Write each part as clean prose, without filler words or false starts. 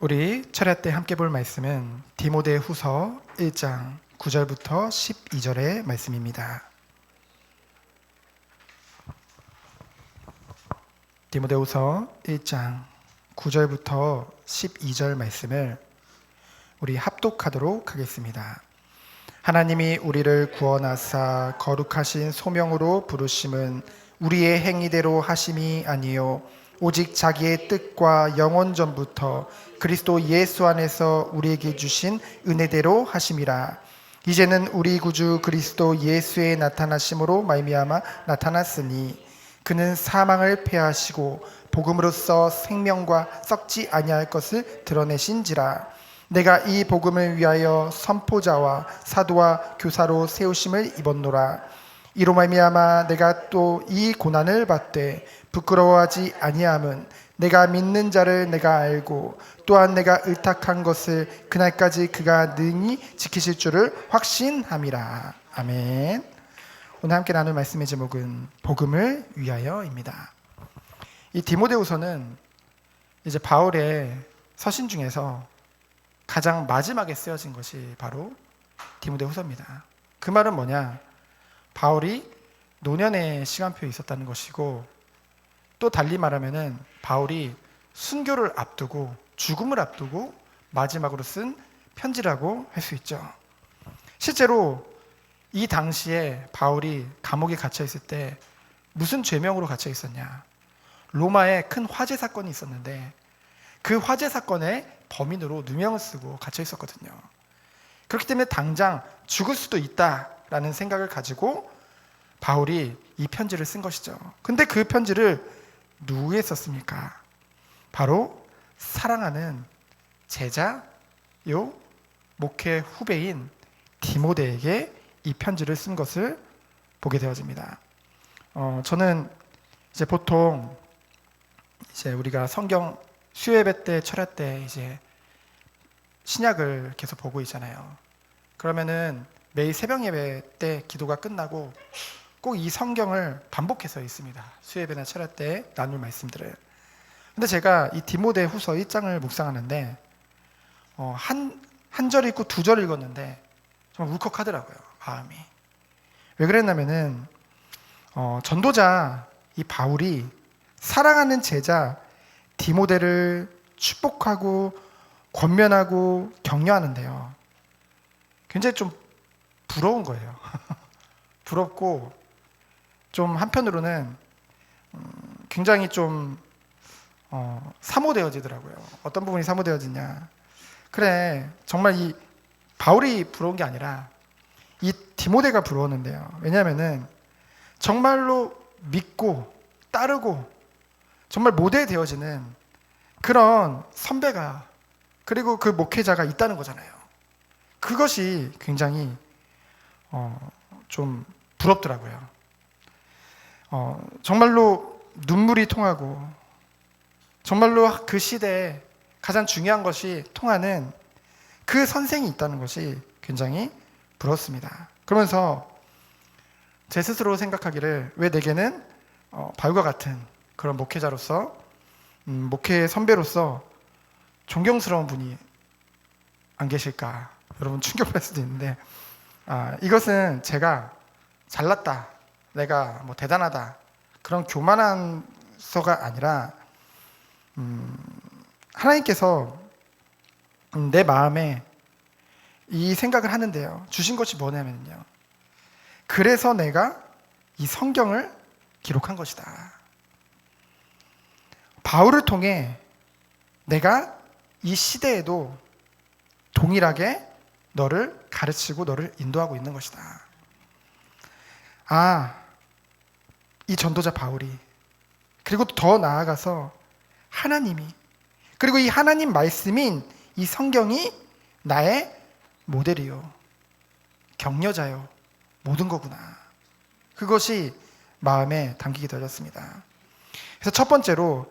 우리 철야 때 함께 볼 말씀은 디모데후서 1장 9절부터 12절의 말씀입니다. 디모데후서 1장 9절부터 12절 말씀을 우리 합독하도록 하겠습니다. 하나님이 우리를 구원하사 거룩하신 소명으로 부르심은 우리의 행위대로 하심이 아니요 오직 자기의 뜻과 영원 전부터 그리스도 예수 안에서 우리에게 주신 은혜대로 하심이라. 이제는 우리 구주 그리스도 예수의 나타나심으로 말미암아 나타났으니 그는 사망을 패하시고 복음으로써 생명과 썩지 아니할 것을 드러내신지라. 내가 이 복음을 위하여 선포자와 사도와 교사로 세우심을 입었노라. 이로 말미암아 내가 또 이 고난을 받되 부끄러워하지 아니함은 내가 믿는 자를 내가 알고 또한 내가 의탁한 것을 그날까지 그가 능히 지키실 줄을 확신함이라. 아멘. 오늘 함께 나눌 말씀의 제목은 복음을 위하여입니다. 이 디모데후서는 이제 바울의 서신 중에서 가장 마지막에 쓰여진 것이 바로 디모데후서입니다. 그 말은 뭐냐? 바울이 노년의 시간표에 있었다는 것이고, 또 달리 말하면은 바울이 순교를 앞두고 죽음을 앞두고 마지막으로 쓴 편지라고 할 수 있죠. 실제로 이 당시에 바울이 감옥에 갇혀 있을 때 무슨 죄명으로 갇혀 있었냐? 로마에 큰 화재 사건이 있었는데 그 화재 사건의 범인으로 누명을 쓰고 갇혀 있었거든요. 그렇기 때문에 당장 죽을 수도 있다라는 생각을 가지고 바울이 이 편지를 쓴 것이죠. 근데 그 편지를 누구에 썼습니까? 바로 사랑하는 제자요 목회 후배인 디모데에게 이 편지를 쓴 것을 보게 되어집니다. 저는 이제 보통 이제 우리가 성경 수요예배 때, 철야 때 이제 신약을 계속 보고 있잖아요. 그러면은 매일 새벽 예배 때 기도가 끝나고 꼭 이 성경을 반복해서 읽습니다. 수요예배나 철야 때 나눌 말씀들을. 근데 제가 이 디모데후서 1장을 묵상하는데 한 절 읽고 두 절 읽었는데 정말 울컥하더라고요, 마음이. 왜 그랬냐면은 전도자 이 바울이 사랑하는 제자 디모데를 축복하고 권면하고 격려하는데요, 굉장히 좀 부러운 거예요. 부럽고 좀 한편으로는 굉장히 좀 사모되어지더라고요. 어떤 부분이 사모되어지냐? 그래, 정말 이 바울이 부러운 게 아니라 이 디모데가 부러웠는데요. 왜냐하면은 정말로 믿고 따르고 정말 모델 되어지는 그런 선배가, 그리고 그 목회자가 있다는 거잖아요. 그것이 굉장히 좀 부럽더라고요. 정말로 눈물이 통하고 정말로 그 시대에 가장 중요한 것이 통하는 그 선생이 있다는 것이 굉장히 부럽습니다. 그러면서 제 스스로 생각하기를, 왜 내게는 바울과 같은 그런 목회자로서 목회 선배로서 존경스러운 분이 안 계실까? 여러분 충격받을 수도 있는데, 이것은 제가 잘났다, 내가 뭐 대단하다, 그런 교만한서가 아니라 하나님께서 내 마음에 이 생각을 하는데요, 주신 것이 뭐냐면요, 그래서 내가 이 성경을 기록한 것이다. 바울을 통해 내가 이 시대에도 동일하게 너를 가르치고 너를 인도하고 있는 것이다. 이 전도자 바울이, 그리고 더 나아가서 하나님이, 그리고 이 하나님 말씀인 이 성경이 나의 모델이요, 격려자요, 모든 거구나. 그것이 마음에 담기게 되었습니다. 그래서 첫 번째로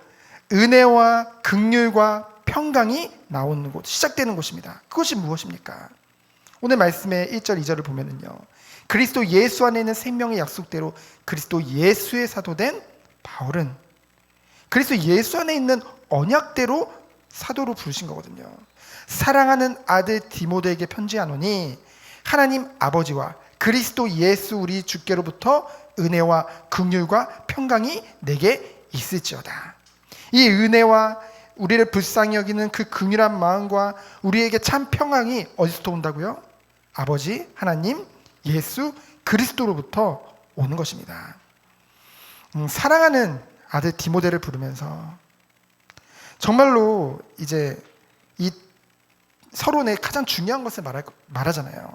은혜와 긍휼과 평강이 나오는 곳, 시작되는 곳입니다. 그것이 무엇입니까? 오늘 말씀의 1절, 2절을 보면은요, 그리스도 예수 안에 있는 생명의 약속대로 그리스도 예수의 사도된 바울은 그리스도 예수 안에 있는 언약대로 사도로 부르신 거거든요. 사랑하는 아들 디모데에게 편지하노니 하나님 아버지와 그리스도 예수 우리 주께로부터 은혜와 긍휼과 평강이 내게 있을지어다. 이 은혜와 우리를 불쌍히 여기는 그 긍휼한 마음과 우리에게 참 평강이 어디서 온다고요? 아버지 하나님 예수 그리스도로부터 오는 것입니다. 사랑하는 아들 디모데를 부르면서 정말로 이제 이 서론의 가장 중요한 것을 말하잖아요.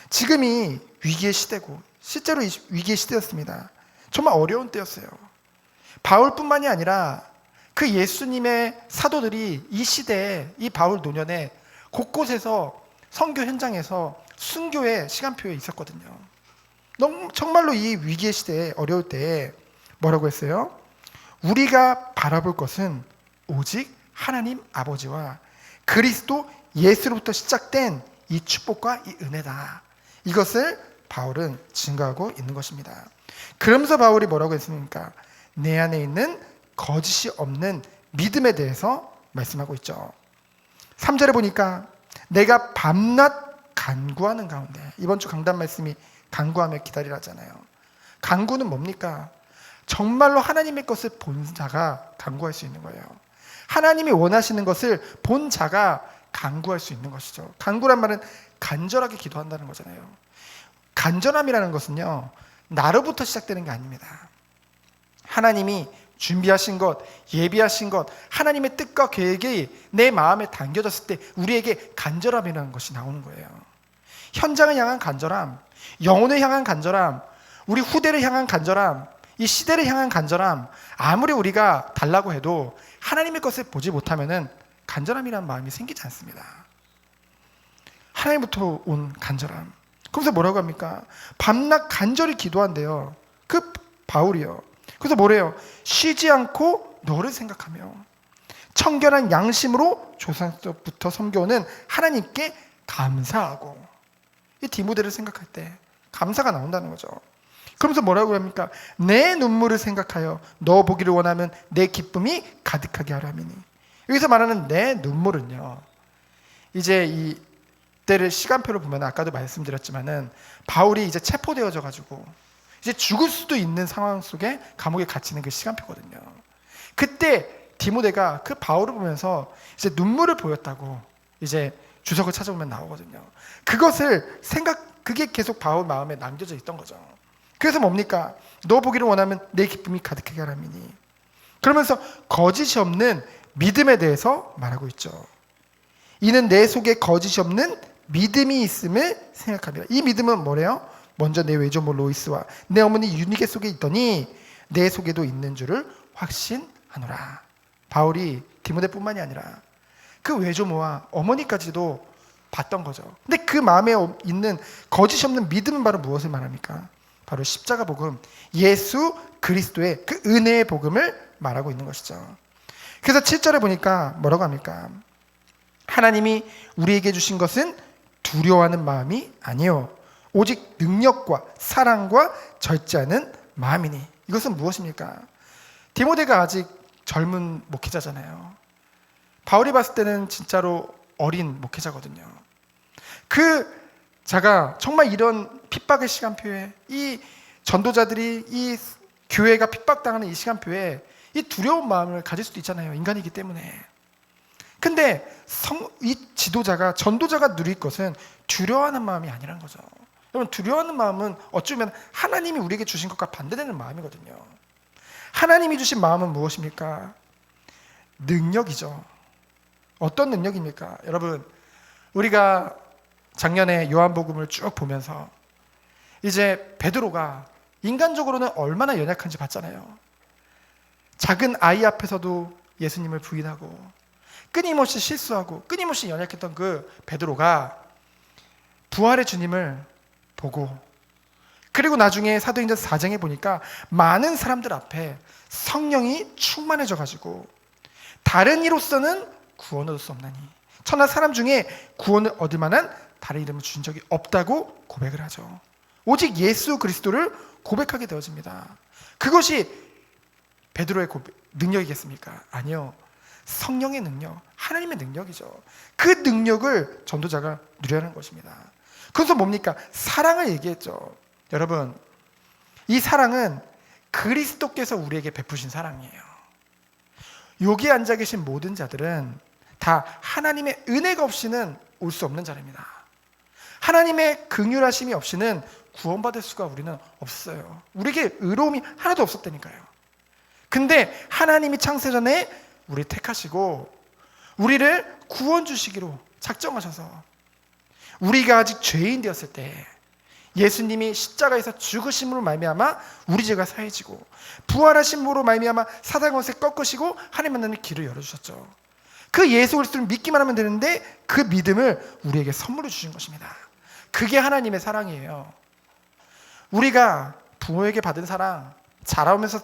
지금이 위기의 시대고 실제로 위기의 시대였습니다. 정말 어려운 때였어요. 바울뿐만이 아니라 그 예수님의 사도들이 이 시대에 이 바울 노년에 곳곳에서 선교 현장에서 순교의 시간표에 있었거든요. 정말로 이 위기의 시대에 어려울 때에 뭐라고 했어요? 우리가 바라볼 것은 오직 하나님 아버지와 그리스도 예수로부터 시작된 이 축복과 이 은혜다. 이것을 바울은 증거하고 있는 것입니다. 그러면서 바울이 뭐라고 했습니까? 내 안에 있는 거짓이 없는 믿음에 대해서 말씀하고 있죠. 3절에 보니까 내가 밤낮 간구하는 가운데, 이번 주 강단 말씀이 간구하며 기다리라잖아요. 간구는 뭡니까? 정말로 하나님의 것을 본 자가 간구할 수 있는 거예요. 하나님이 원하시는 것을 본 자가 간구할 수 있는 것이죠. 간구란 말은 간절하게 기도한다는 거잖아요. 간절함이라는 것은요, 나로부터 시작되는 게 아닙니다. 하나님이 준비하신 것, 예비하신 것, 하나님의 뜻과 계획이 내 마음에 담겨졌을 때 우리에게 간절함이라는 것이 나오는 거예요. 현장을 향한 간절함, 영혼을 향한 간절함, 우리 후대를 향한 간절함, 이 시대를 향한 간절함, 아무리 우리가 달라고 해도 하나님의 것을 보지 못하면은 간절함이라는 마음이 생기지 않습니다. 하나님부터 온 간절함. 그래서 뭐라고 합니까? 밤낮 간절히 기도한대요. 그 바울이요. 그래서 뭐래요? 쉬지 않고 너를 생각하며 청결한 양심으로 조상부터 섬겨오는 하나님께 감사하고, 이 디모데를 생각할 때 감사가 나온다는 거죠. 그러면서 뭐라고 합니까? 내 눈물을 생각하여 너 보기를 원하면 내 기쁨이 가득하게 하라 하미니. 여기서 말하는 내 눈물은요, 이제 이 때를 시간표를 보면 아까도 말씀드렸지만은 바울이 이제 체포되어져 가지고 이제 죽을 수도 있는 상황 속에 감옥에 갇히는 그 시간표거든요. 그때 디모데가 그 바울을 보면서 이제 눈물을 보였다고 이제 주석을 찾아보면 나오거든요. 그게 계속 바울 마음에 남겨져 있던 거죠. 그래서 뭡니까? 너 보기를 원하면 내 기쁨이 가득하게 하라미니. 그러면서 거짓이 없는 믿음에 대해서 말하고 있죠. 이는 내 속에 거짓이 없는 믿음이 있음을 생각합니다. 이 믿음은 뭐래요? 먼저 내 외조모 로이스와 내 어머니 유니게 속에 있더니 내 속에도 있는 줄을 확신하노라. 바울이 디모데뿐만이 아니라 그 외조모와 어머니까지도 봤던 거죠. 근데 그 마음에 있는 거짓이 없는 믿음은 바로 무엇을 말합니까? 바로 십자가 복음, 예수 그리스도의 그 은혜의 복음을 말하고 있는 것이죠. 그래서 7절에 보니까 뭐라고 합니까? 하나님이 우리에게 주신 것은 두려워하는 마음이 아니요 오직 능력과 사랑과 절제하는 마음이니. 이것은 무엇입니까? 디모데가 아직 젊은 목회자잖아요. 바울이 봤을 때는 진짜로 어린 목회자거든요. 그 자가 정말 이런 핍박의 시간표에, 이 전도자들이 이 교회가 핍박당하는 이 시간표에 이 두려운 마음을 가질 수도 있잖아요. 인간이기 때문에. 근데 이 지도자가, 전도자가 누릴 것은 두려워하는 마음이 아니란 거죠. 여러분, 두려워하는 마음은 어쩌면 하나님이 우리에게 주신 것과 반대되는 마음이거든요. 하나님이 주신 마음은 무엇입니까? 능력이죠. 어떤 능력입니까? 여러분, 우리가 작년에 요한복음을 쭉 보면서 이제 베드로가 인간적으로는 얼마나 연약한지 봤잖아요. 작은 아이 앞에서도 예수님을 부인하고 끊임없이 실수하고 끊임없이 연약했던 그 베드로가 부활의 주님을 보고, 그리고 나중에 사도행전 4장에 보니까 많은 사람들 앞에 성령이 충만해져 가지고 다른 이로서는 구원을 얻을 수 없나니 천하 사람 중에 구원을 얻을 만한 다른 이름을 주신 적이 없다고 고백을 하죠. 오직 예수 그리스도를 고백하게 되어집니다. 그것이 베드로의 능력이겠습니까? 아니요. 성령의 능력, 하나님의 능력이죠. 그 능력을 전도자가 누려야 하는 것입니다. 그래서 뭡니까? 사랑을 얘기했죠. 여러분, 이 사랑은 그리스도께서 우리에게 베푸신 사랑이에요. 여기 앉아 계신 모든 자들은 다 하나님의 은혜가 없이는 올 수 없는 자입니다. 하나님의 긍휼하심이 없이는 구원받을 수가 우리는 없어요. 우리에게 의로움이 하나도 없었다니까요. 근데 하나님이 창세전에 우리 택하시고 우리를 구원 주시기로 작정하셔서 우리가 아직 죄인 되었을 때 예수님이 십자가에서 죽으심으로 말미암아 우리 죄가 사해지고 부활하심으로 말미암아 사단의 권세 꺾으시고 하나님 만나는 길을 열어주셨죠. 그 예수 그리스도를 믿기만 하면 되는데 그 믿음을 우리에게 선물로 주신 것입니다. 그게 하나님의 사랑이에요. 우리가 부모에게 받은 사랑, 자라오면서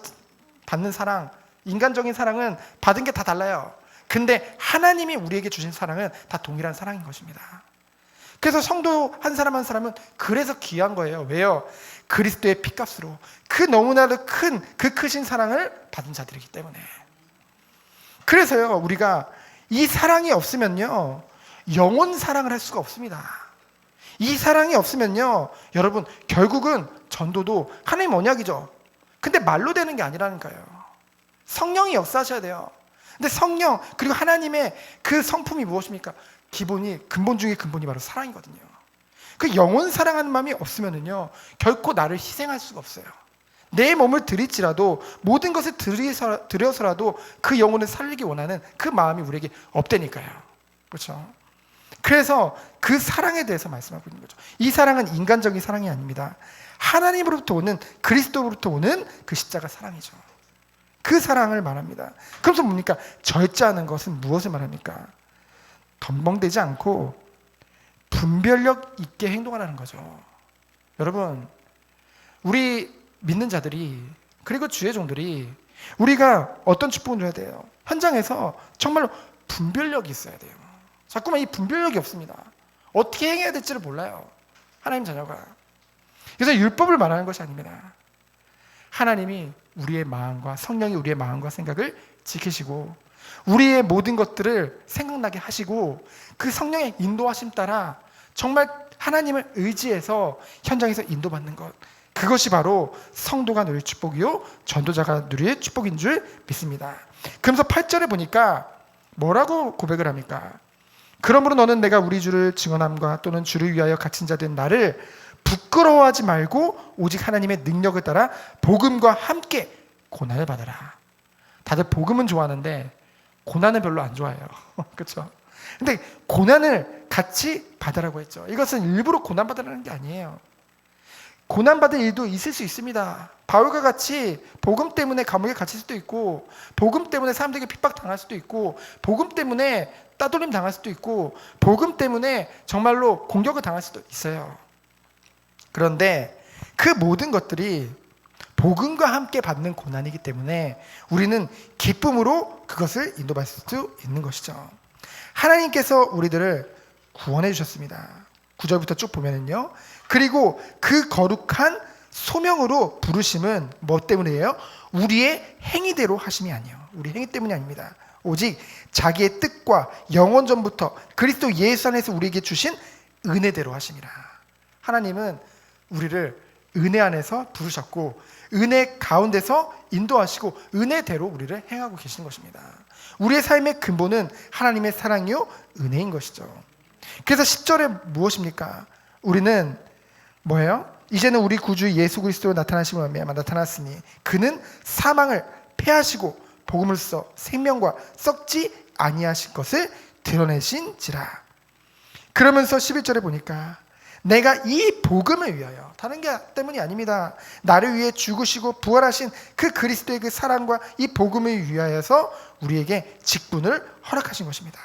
받는 사랑, 인간적인 사랑은 받은 게 다 달라요. 근데 하나님이 우리에게 주신 사랑은 다 동일한 사랑인 것입니다. 그래서 성도 한 사람 한 사람은 그래서 귀한 거예요. 왜요? 그리스도의 피값으로 그 너무나도 큰 그 크신 사랑을 받은 자들이기 때문에. 그래서요, 우리가 이 사랑이 없으면요 영혼 사랑을 할 수가 없습니다. 이 사랑이 없으면요 여러분 결국은 전도도 하나님 언약이죠. 근데 말로 되는 게 아니라니까요. 성령이 역사하셔야 돼요. 근데 성령 그리고 하나님의 그 성품이 무엇입니까? 근본 중에 근본이 바로 사랑이거든요. 그 영혼 사랑하는 마음이 없으면은요 결코 나를 희생할 수가 없어요. 내 몸을 드릴지라도 모든 것을 드려서라도 그 영혼을 살리기 원하는 그 마음이 우리에게 없다니까요. 그렇죠? 그래서 그 사랑에 대해서 말씀하고 있는 거죠. 이 사랑은 인간적인 사랑이 아닙니다. 하나님으로부터 오는 그리스도로부터 오는 그 십자가 사랑이죠. 그 사랑을 말합니다. 그래서 뭡니까? 절제하는 것은 무엇을 말합니까? 덤벙대지 않고 분별력 있게 행동하라는 거죠. 여러분, 우리 믿는 자들이 그리고 주의 종들이 우리가 어떤 축복을 줘야 돼요? 현장에서 정말로 분별력이 있어야 돼요. 자꾸만 이 분별력이 없습니다. 어떻게 행해야 될지를 몰라요. 하나님 자녀가. 그래서 율법을 말하는 것이 아닙니다. 하나님이 우리의 마음과 성령이 우리의 마음과 생각을 지키시고 우리의 모든 것들을 생각나게 하시고 그 성령의 인도하심 따라 정말 하나님을 의지해서 현장에서 인도받는 것, 그것이 바로 성도가 누릴 축복이요 전도자가 누릴 축복인 줄 믿습니다. 그러면서 8절에 보니까 뭐라고 고백을 합니까? 그러므로 너는 내가 우리 주를 증언함과 또는 주를 위하여 갇힌 자 된 나를 부끄러워하지 말고 오직 하나님의 능력을 따라 복음과 함께 고난을 받아라. 다들 복음은 좋아하는데 고난은 별로 안 좋아해요. 그렇죠? 근데 고난을 같이 받으라고 했죠. 이것은 일부러 고난 받으라는 게 아니에요. 고난받을 일도 있을 수 있습니다. 바울과 같이 복음 때문에 감옥에 갇힐 수도 있고 복음 때문에 사람들에게 핍박당할 수도 있고 복음 때문에 따돌림 당할 수도 있고 복음 때문에 정말로 공격을 당할 수도 있어요. 그런데 그 모든 것들이 복음과 함께 받는 고난이기 때문에 우리는 기쁨으로 그것을 인도받을 수 있는 것이죠. 하나님께서 우리들을 구원해 주셨습니다. 9절부터 쭉 보면은요. 그리고 그 거룩한 소명으로 부르심은 뭐 때문이에요? 우리의 행위대로 하심이 아니에요. 우리 행위 때문이 아닙니다. 오직 자기의 뜻과 영원 전부터 그리스도 예수 안에서 우리에게 주신 은혜대로 하심이라. 하나님은 우리를 은혜 안에서 부르셨고 은혜 가운데서 인도하시고 은혜대로 우리를 행하고 계신 것입니다. 우리의 삶의 근본은 하나님의 사랑이요 은혜인 것이죠. 그래서 10절에 무엇입니까? 우리는 뭐예요? 이제는 우리 구주 예수 그리스도로 나타나심을 말미암아 나타났으니 그는 사망을 패하시고 복음을 써 생명과 썩지 아니하신 것을 드러내신지라. 그러면서 11절에 보니까 내가 이 복음을 위하여, 다른 게 때문이 아닙니다. 나를 위해 죽으시고 부활하신 그 그리스도의 그 사랑과 이 복음을 위하여서 우리에게 직분을 허락하신 것입니다.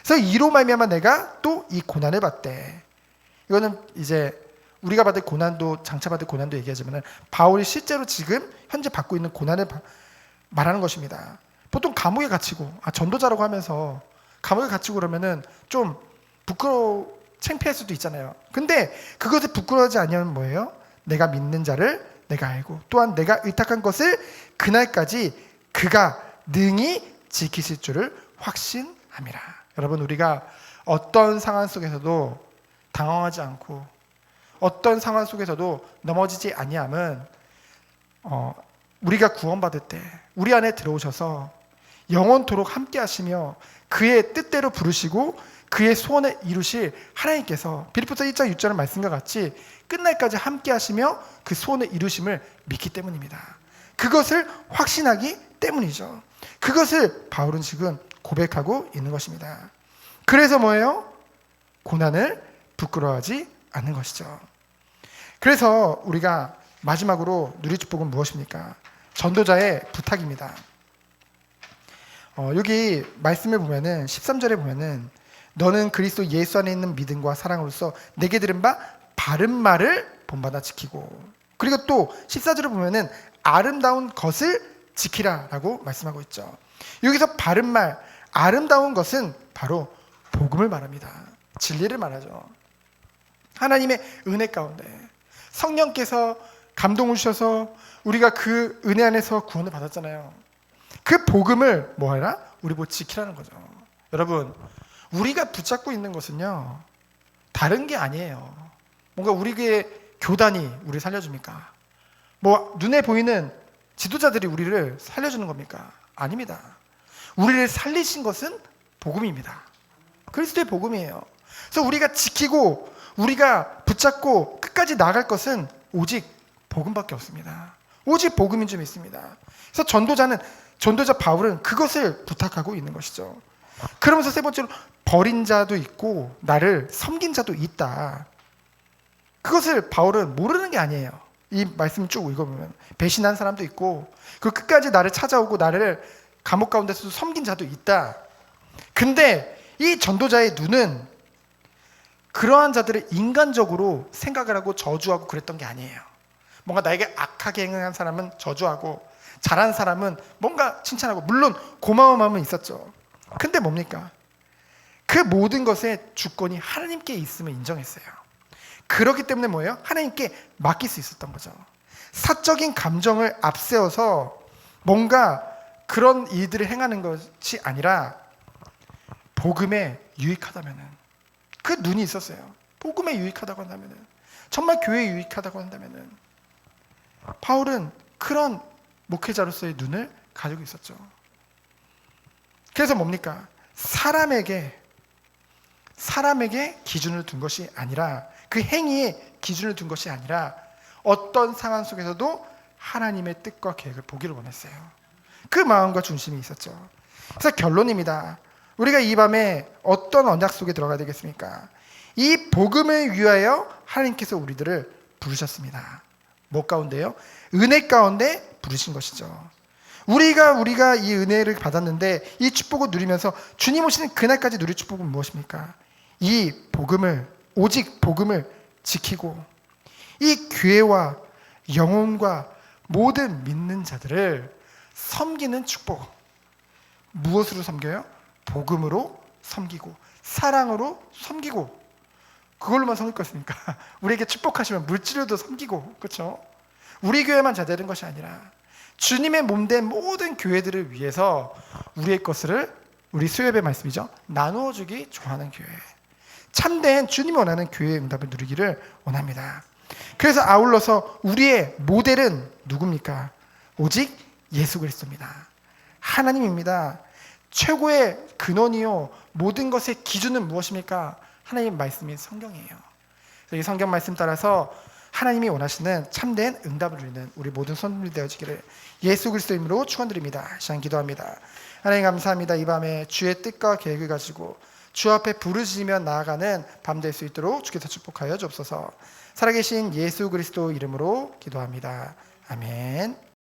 그래서 이로 말미암아 내가 또 이 고난을 받되, 이거는 이제 우리가 받을 고난도 장차 받을 고난도 얘기하지만 바울이 실제로 지금 현재 받고 있는 고난을 말하는 것입니다. 보통 감옥에 갇히고 전도자라고 하면서 감옥에 갇히고 그러면은 좀 부끄러워 창피할 수도 있잖아요. 근데 그것을 부끄러워하지 아니하면 뭐예요? 내가 믿는 자를 내가 알고 또한 내가 의탁한 것을 그날까지 그가 능히 지키실 줄을 확신함이라. 여러분, 우리가 어떤 상황 속에서도 당황하지 않고 어떤 상황 속에서도 넘어지지 아니함은 우리가 구원받을 때 우리 안에 들어오셔서 영원토록 함께 하시며 그의 뜻대로 부르시고 그의 소원을 이루실 하나님께서 빌립보서 1장 6절 말씀과 같이 끝날까지 함께 하시며 그 소원을 이루심을 믿기 때문입니다. 그것을 확신하기 때문이죠. 그것을 바울은 지금 고백하고 있는 것입니다. 그래서 뭐예요? 고난을 부끄러워하지 않는 것이죠. 그래서 우리가 마지막으로 누릴 축복은 무엇입니까? 전도자의 부탁입니다. 여기 말씀을 보면은 13절에 보면은 너는 그리스도 예수 안에 있는 믿음과 사랑으로서 내게 들은 바 바른 말을 본받아 지키고, 그리고 또 14절에 보면은 아름다운 것을 지키라라고 말씀하고 있죠. 여기서 바른 말, 아름다운 것은 바로 복음을 말합니다. 진리를 말하죠. 하나님의 은혜 가운데 성령께서 감동을 주셔서 우리가 그 은혜 안에서 구원을 받았잖아요. 그 복음을 뭐해라? 우리 지키라는 거죠. 여러분, 우리가 붙잡고 있는 것은요 다른 게 아니에요. 뭔가 우리의 교단이 우리를 살려줍니까? 뭐 눈에 보이는 지도자들이 우리를 살려주는 겁니까? 아닙니다. 우리를 살리신 것은 복음입니다. 그리스도의 복음이에요. 그래서 우리가 지키고 우리가 붙잡고 끝까지 나갈 것은 오직 복음밖에 없습니다. 오직 복음인 줄 믿습니다. 그래서 전도자 바울은 그것을 부탁하고 있는 것이죠. 그러면서 세 번째로 버린 자도 있고 나를 섬긴 자도 있다. 그것을 바울은 모르는 게 아니에요. 이 말씀 쭉 읽어보면 배신한 사람도 있고 그 끝까지 나를 찾아오고 나를 감옥 가운데서도 섬긴 자도 있다. 근데 이 전도자의 눈은 그러한 자들을 인간적으로 생각을 하고 저주하고 그랬던 게 아니에요. 뭔가 나에게 악하게 행한 사람은 저주하고 잘한 사람은 뭔가 칭찬하고, 물론 고마운 마음은 있었죠. 근데 뭡니까? 그 모든 것의 주권이 하나님께 있음을 인정했어요. 그렇기 때문에 뭐예요? 하나님께 맡길 수 있었던 거죠. 사적인 감정을 앞세워서 뭔가 그런 일들을 행하는 것이 아니라 복음에 유익하다면은, 그 눈이 있었어요. 복음에 유익하다고 한다면은, 정말 교회에 유익하다고 한다면은 바울은 그런 목회자로서의 눈을 가지고 있었죠. 그래서 뭡니까? 사람에게 기준을 둔 것이 아니라, 그 행위에 기준을 둔 것이 아니라 어떤 상황 속에서도 하나님의 뜻과 계획을 보기를 원했어요. 그 마음과 중심이 있었죠. 그래서 결론입니다. 우리가 이 밤에 어떤 언약 속에 들어가야 되겠습니까? 이 복음을 위하여 하나님께서 우리들을 부르셨습니다. 뭐 가운데요? 은혜 가운데 부르신 것이죠. 우리가 이 은혜를 받았는데 이 축복을 누리면서 주님 오시는 그날까지 누릴 축복은 무엇입니까? 이 복음을, 오직 복음을 지키고 이 교회와 영혼과 모든 믿는 자들을 섬기는 축복. 무엇으로 섬겨요? 복음으로 섬기고 사랑으로 섬기고. 그걸로만 섬길 것입니까? 우리에게 축복하시면 물질로도 섬기고, 그렇죠? 우리 교회만 잘 되는 것이 아니라 주님의 몸된 모든 교회들을 위해서 우리의 것을, 우리 수요예배 말씀이죠, 나누어 주기 좋아하는 교회, 참된 주님이 원하는 교회의 응답을 누리기를 원합니다. 그래서 아울러서 우리의 모델은 누굽니까? 오직 예수 그리스도입니다. 하나님입니다. 최고의 근원이요 모든 것의 기준은 무엇입니까? 하나님 말씀인 성경이에요. 이 성경 말씀 따라서 하나님이 원하시는 참된 응답을 누리는 우리 모든 손님이 되어지기를 예수 그리스도의 이름으로 축원드립니다. 시간 기도합니다. 하나님 감사합니다. 이 밤에 주의 뜻과 계획을 가지고 주 앞에 부르짖으며 나아가는 밤 될 수 있도록 주께서 축복하여 주옵소서. 살아계신 예수 그리스도 이름으로 기도합니다. 아멘.